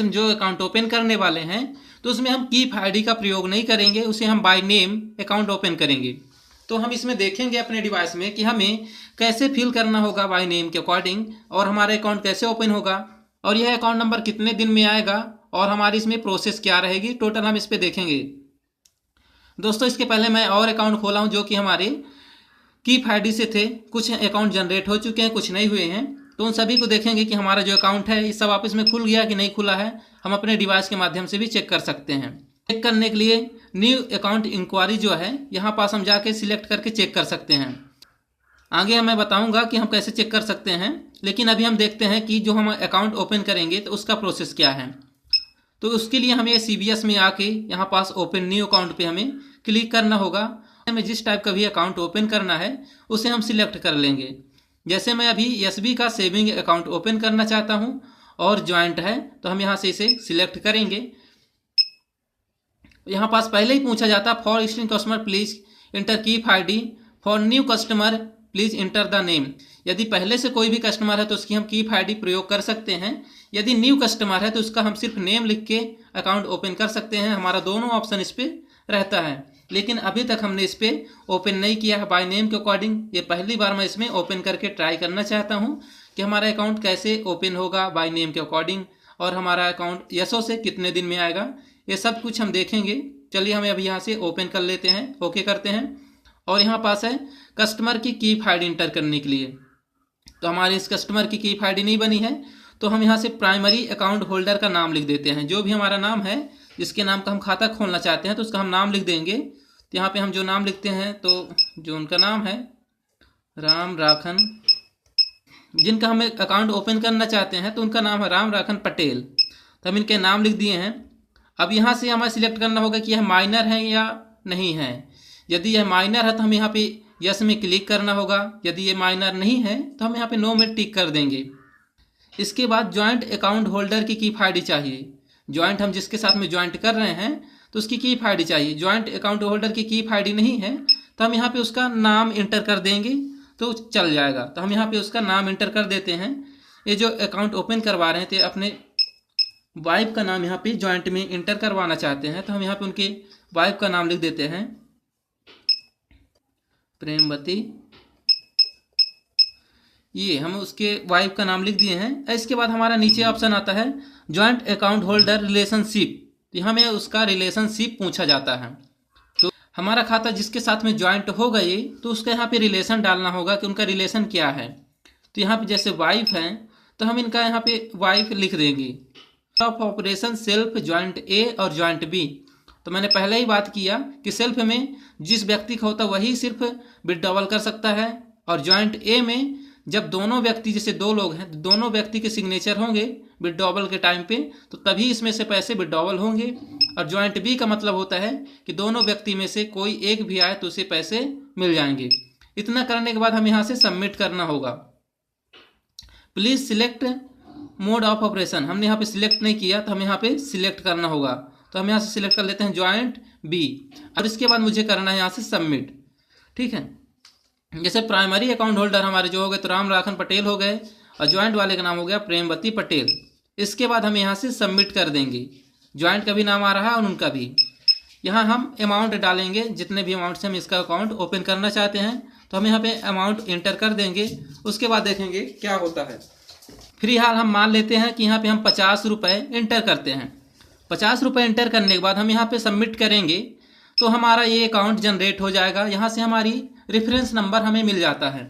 हम जो account open करने वाले हैं तो उसमें हम कीप आईडी का प्रयोग नहीं करेंगे, उसे हम बाय नेम अकाउंट ओपन करेंगे। तो हम इसमें देखेंगे अपने डिवाइस में कि हमें कैसे फिल करना होगा बाय नेम के अकॉर्डिंग, और हमारा अकाउंट कैसे ओपन होगा, और यह अकाउंट नंबर कितने दिन में आएगा, और हमारी इसमें प्रोसेस क्या रहेगी, टोटल हम इस पर देखेंगे। दोस्तों इसके पहले मैं और अकाउंट खोला हूँ जो कि हमारे कीप आईडी से थे। कुछ अकाउंट जनरेट हो चुके हैं, कुछ नहीं हुए हैं, तो उन सभी को देखेंगे कि हमारा जो अकाउंट है इस सब आपस में खुल गया कि नहीं खुला है। हम अपने डिवाइस के माध्यम से भी चेक कर सकते हैं। चेक करने के लिए न्यू अकाउंट इंक्वायरी जो है यहाँ पास हम जाके सिलेक्ट करके चेक कर सकते हैं। आगे मैं बताऊंगा कि हम कैसे चेक कर सकते हैं, लेकिन अभी हम देखते हैं कि जो हम अकाउंट ओपन करेंगे तो उसका प्रोसेस क्या है। तो उसके लिए हमें CBS में आके यहाँ पास ओपन न्यू अकाउंट पे हमें क्लिक करना होगा। हमें जिस टाइप का भी अकाउंट ओपन करना है उसे हम सिलेक्ट कर लेंगे। जैसे मैं अभी SB का सेविंग अकाउंट ओपन करना चाहता हूँ और ज्वाइंट है, तो हम यहाँ से इसे सिलेक्ट करेंगे। यहाँ पास पहले ही पूछा जाता है for existing customer please inter keep ID, for new customer please enter the name. यदि पहले से कोई भी कस्टमर है तो उसकी हम कीप आईडी प्रयोग कर सकते हैं। यदि न्यू कस्टमर है तो उसका हम सिर्फ नेम लिख के अकाउंट ओपन कर सकते हैं। हमारा दोनों ऑप्शन इस पर रहता है, लेकिन अभी तक हमने इस पर ओपन नहीं किया है बाय नेम के अकॉर्डिंग। ये पहली बार मैं इसमें ओपन करके ट्राई करना चाहता हूँ कि हमारा अकाउंट कैसे ओपन होगा बाय नेम के अकॉर्डिंग, और हमारा अकाउंट यसो से कितने दिन में आएगा, ये सब कुछ हम देखेंगे। चलिए हमें अभी यहाँ से ओपन कर लेते हैं, ओके करते हैं। और यहाँ पास है कस्टमर की कीप आईडी इंटर करने के लिए। तो हमारे इस कस्टमर की कीप आईडी नहीं बनी है, तो हम यहाँ से प्राइमरी अकाउंट होल्डर का नाम लिख देते हैं। जो भी हमारा नाम है, जिसके नाम का हम खाता खोलना चाहते हैं, तो उसका हम नाम लिख देंगे। तो यहाँ पे हम जो नाम लिखते हैं, तो जो उनका नाम है राम राखन, जिनका हम अकाउंट ओपन करना चाहते हैं तो उनका नाम है राम राखन पटेल। तो हम इनके नाम लिख दिए हैं। अब यहाँ से हमें सिलेक्ट करना होगा कि यह माइनर है या नहीं है। यदि यह माइनर है तो हम यहाँ पे यस में क्लिक करना होगा। यदि ये माइनर नहीं है तो हम यहाँ पे नो में टिक कर देंगे। इसके बाद ज्वाइंट अकाउंट होल्डर की कीप आईडी चाहिए। ज्वाइंट हम जिसके साथ में ज्वाइंट कर रहे हैं तो उसकी कीप आईडी चाहिए। ज्वाइंट अकाउंट होल्डर की कीप आईडी नहीं है तो हम यहाँ पे उसका नाम इंटर कर देंगे तो चल जाएगा। तो हम यहाँ पे उसका नाम इंटर कर देते हैं। ये जो अकाउंट ओपन करवा रहे थे अपने वाइफ का नाम यहाँ पे ज्वाइंट में इंटर करवाना चाहते हैं, तो हम यहाँ पे उनके वाइफ का नाम लिख देते हैं प्रेमवती। ये हम उसके वाइफ का नाम लिख दिए हैं। इसके बाद हमारा नीचे ऑप्शन आता है ज्वाइंट अकाउंट होल्डर रिलेशनशिप। यहाँ में उसका रिलेशनशिप पूछा जाता है। तो हमारा खाता जिसके साथ में ज्वाइंट हो गई तो उसका यहाँ पे रिलेशन डालना होगा कि उनका रिलेशन क्या है। तो यहाँ पे जैसे वाइफ है तो हम इनका यहाँ पे वाइफ लिख देंगे। ऑफ ऑपरेशन सेल्फ ज्वाइंट ए और ज्वाइंट बी। तो मैंने पहले ही बात किया कि सेल्फ में जिस व्यक्ति का होता है वही सिर्फ विड्रॉवल कर सकता है, और ज्वाइंट ए में जब दोनों व्यक्ति, जैसे दो लोग हैं, दोनों व्यक्ति के सिग्नेचर होंगे विड्रॉवल के टाइम पे, तो तभी इसमें से पैसे विड्रॉवल होंगे। और ज्वाइंट बी का मतलब होता है कि दोनों व्यक्ति में से कोई एक भी आए तो उसे पैसे मिल जाएंगे। इतना करने के बाद हम यहाँ से सबमिट करना होगा। Please select mode of operation, हमने यहाँ पे सिलेक्ट नहीं किया तो हमें यहाँ पे सिलेक्ट करना होगा। तो हम यहाँ से सिलेक्ट कर लेते हैं ज्वाइंट बी, और इसके बाद मुझे करना है यहाँ से सबमिट। ठीक है, जैसे प्राइमरी अकाउंट होल्डर हमारे जो हो गए तो राम राखन पटेल हो गए, और ज्वाइंट वाले का नाम हो गया प्रेमवती पटेल। इसके बाद हम यहाँ से सबमिट कर देंगे। ज्वाइंट का भी नाम आ रहा है और उनका भी। यहाँ हम अमाउंट डालेंगे, जितने भी अमाउंट से हम इसका अकाउंट ओपन करना चाहते हैं, तो हम यहाँ पे अमाउंट इंटर कर देंगे। उसके बाद देखेंगे क्या होता है। फिलहाल हम मान लेते हैं कि यहाँ पे हम 50 रुपये इंटर करते हैं। 50 रुपये इंटर करने के बाद हम यहाँ पे सबमिट करेंगे तो हमारा ये अकाउंट जनरेट हो जाएगा। यहाँ से हमारी रेफरेंस नंबर हमें मिल जाता है।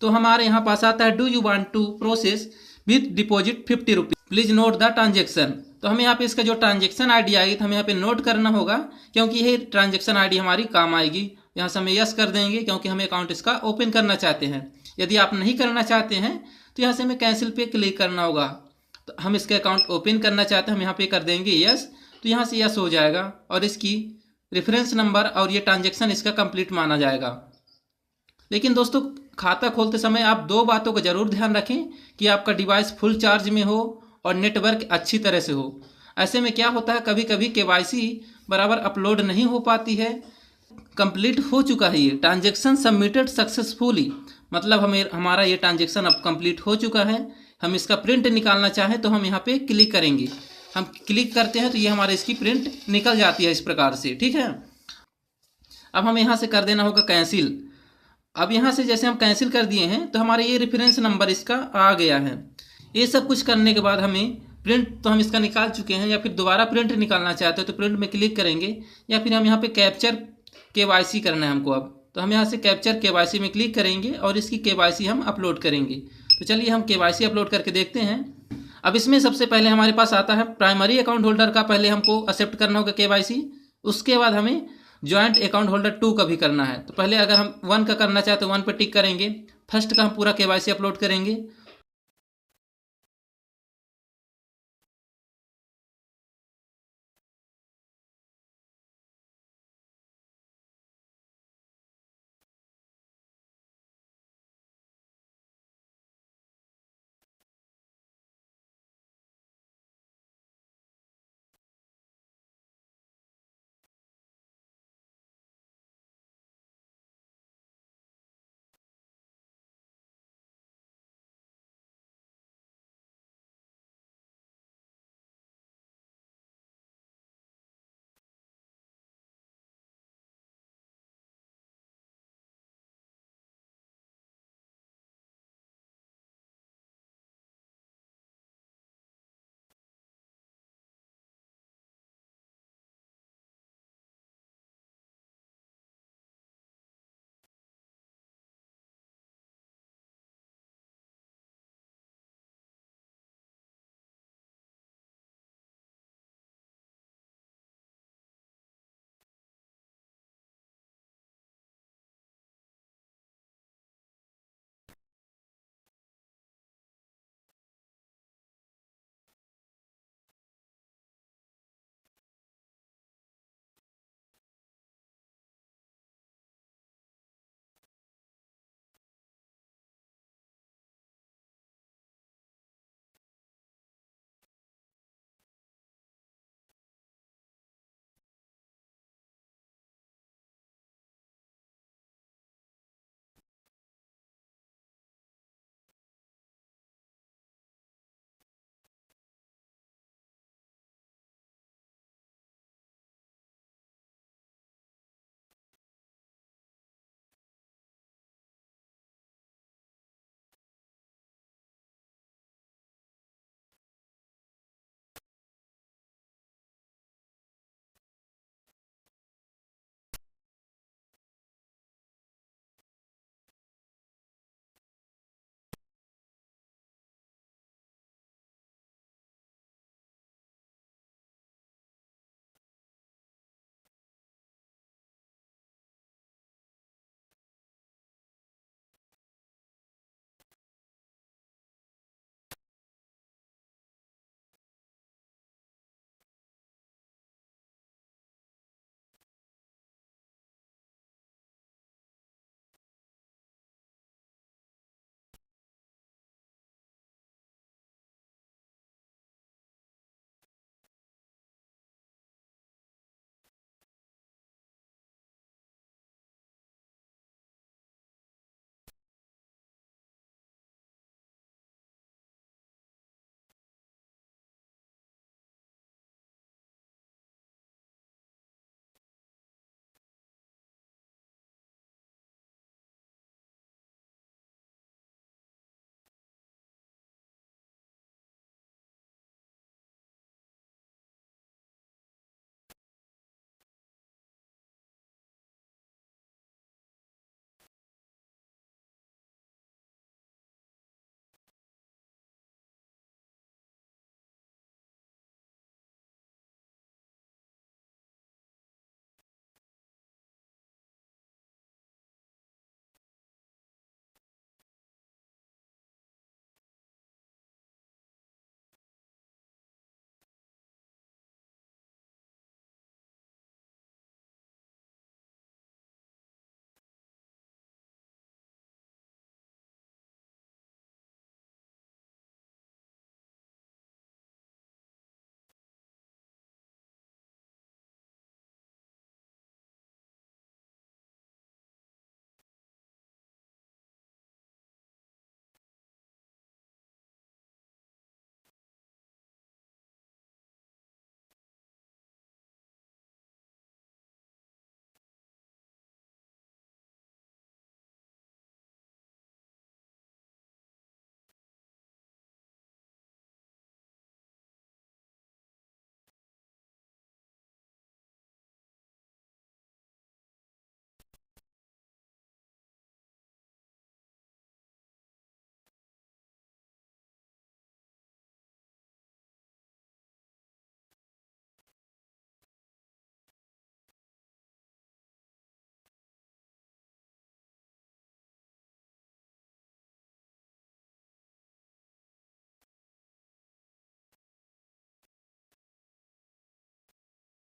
तो हमारे यहाँ पास आता है do you want to process with deposit 50 rupees, please note the transaction. तो हमें यहाँ पे इसका जो ट्रांजेक्शन आईडी आएगी तो हमें यहाँ पे नोट करना होगा, क्योंकि ये ट्रांजेक्शन आईडी हमारी काम आएगी। यहाँ से हमें यस कर देंगे क्योंकि हमें अकाउंट इसका ओपन करना चाहते हैं। यदि आप नहीं करना चाहते हैं तो यहाँ से हमें कैंसिल पे क्लिक करना होगा। तो हम इसके अकाउंट ओपन करना चाहते हैं, हम यहाँ पे कर देंगे यस। तो यहाँ से यस हो जाएगा और इसकी रेफरेंस नंबर और ये ट्रांजेक्शन इसका कंप्लीट माना जाएगा। लेकिन दोस्तों खाता खोलते समय आप दो बातों का जरूर ध्यान रखें कि आपका डिवाइस फुल चार्ज में हो और नेटवर्क अच्छी तरह से हो। ऐसे में क्या होता है, कभी कभी KYC बराबर अपलोड नहीं हो पाती है। कंप्लीट हो चुका है, ये ट्रांजेक्शन सबमिटेड सक्सेसफुली, मतलब हमारा ये ट्रांजेक्शन अब कंप्लीट हो चुका है। हम इसका प्रिंट निकालना चाहें तो हम यहाँ पे क्लिक करेंगे। हम क्लिक करते हैं तो ये हमारे इसकी प्रिंट निकल जाती है इस प्रकार से। ठीक है, अब हमें यहाँ से कर देना होगा कैंसिल। अब यहाँ से जैसे हम कैंसिल कर दिए हैं तो हमारा ये रेफरेंस नंबर इसका आ गया है। ये सब कुछ करने के बाद हमें प्रिंट तो हम इसका निकाल चुके हैं, या फिर दोबारा प्रिंट निकालना चाहते हो तो प्रिंट में क्लिक करेंगे, या फिर हम यहाँ पे कैप्चर KYC करना है हमको। अब तो हम यहाँ से कैप्चर KYC में क्लिक करेंगे और इसकी KYC हम अपलोड करेंगे। तो चलिए हम KYC अपलोड करके देखते हैं। अब इसमें सबसे पहले हमारे पास आता है प्राइमरी अकाउंट होल्डर का, पहले हमको एक्सेप्ट करना होगा KYC। उसके बाद हमें जॉइंट अकाउंट होल्डर 2 का भी करना है। तो पहले अगर हम 1 का करना चाहते तो 1 पर टिक करेंगे। फर्स्ट का हम पूरा KYC अपलोड करेंगे।